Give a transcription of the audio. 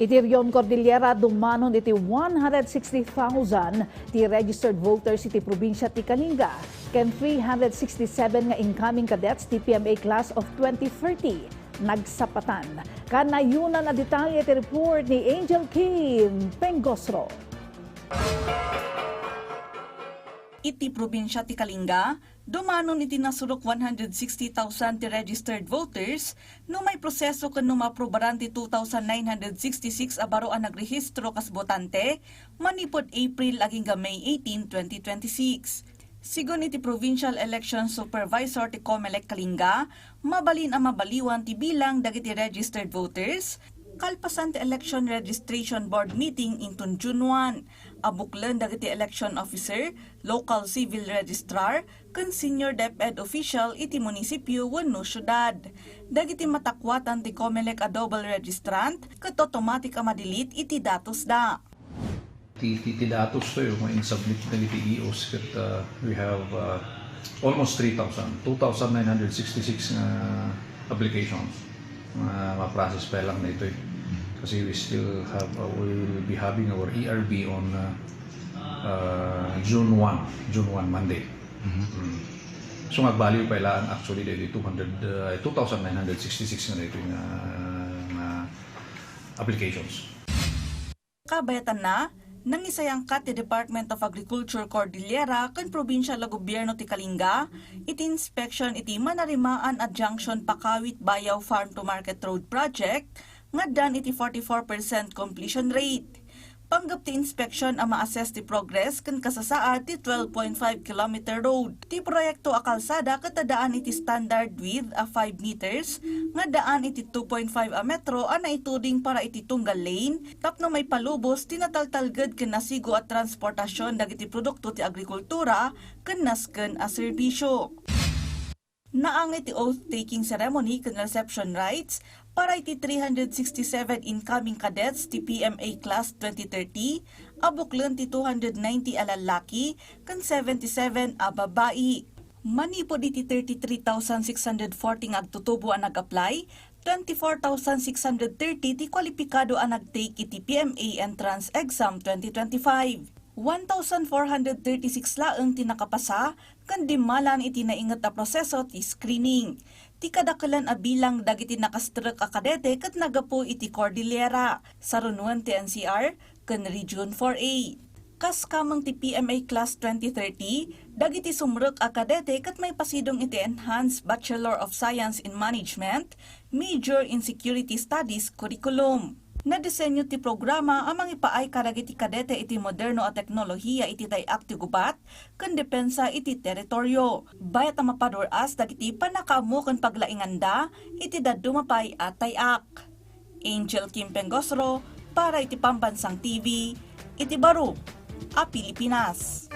Iti Rion Cordillera dumanon iti 160,000 ti registered voters iti probinsya ti Kalinga ken 367 nga incoming cadets ti PMA class of 2030 nagsapatan. Kanayunan na detalye ti report ni Anjel Kim Pengosro. Iti probinsya ti Kalinga, dumanon iti nasurok 160,000 ti registered voters no may proseso ken no maaprobaran ti 2,966 a baro ang nagrehistro kas botante manipod April aging May 18, 2026. Sigon iti Provincial Election Supervisor ti COMELEC Kalinga, mabalin ang mabaliwan ti bilang dagiti registered voters kalpasan ti Election Registration Board meeting inton June 1. Abuklen dagiti election officer, local civil registrar, ken senior DepEd official iti munisipyo wenno syudad. Dagiti matakwatan ti COMELEC a double registrant ket automatic a madilit iti datos da. Ti datos to yung in-submit na iti EOS ket we have almost 2,966 na applications. Ma-process pa lang na ito kasi we still have we will be having our ERB on June 1 Monday. So nag-value pa ilaan actually dito 2,966 na ito yung applications. Kabayatan na nangisayang kat ti Department of Agriculture Cordillera ken probinsya la gobyerno ti Kalinga iti inspection iti Manarimaan Adjunction Pakawit Bayaw Farm to Market Road Project nga dan iti 44% completion rate. Panggap ti inspection ang ma-assess ti progress ken kasasaad ti 12.5 km road. Ti proyekto a kalsada katadaan iti standard width a 5 meters nga daan iti 2.5 a metro a naituding para iti tunggal lane tapno may palubos tinataltalged ken nasigo at transportasyon dagiti produkto ti agrikultura ken nasken a serbisyo. Naang iti oath-taking ceremony ken reception rites para iti 367 incoming cadets ti PMA Class 2030, abuklen ti 290 a lalaki, ken 77 a babae. Manipod iti 33,640 nga agtutubo ang nag-apply, 24,630 ti kwalipikado ang nag-take iti PMA Entrance Exam 2025. 1,436 laeng ti nakapasa, ken dimalan iti naingat a proseso ti screening. Ti kadakalan a bilang dagiti nakastrek a kadete ket nagapu iti Cordillera, sarunuan ti NCR ken Region 4A. Kas kamang ti PMA Class 2030, dagiti sumrek a kadete ket may pasidong iti Enhanced Bachelor of Science in Management, Major in Security Studies curriculum. Nadesenyo ti programa amang ipaay karagiti kadete iti moderno a teknolohiya iti tayak ti gubat ken depensa iti teritoryo. Bayat a mapaduras dagiti panakamu ken paglainganda iti dadumapay a tayak. Anjel Kim Pengosro para iti Pambansang TV, iti Baro, a Pilipinas.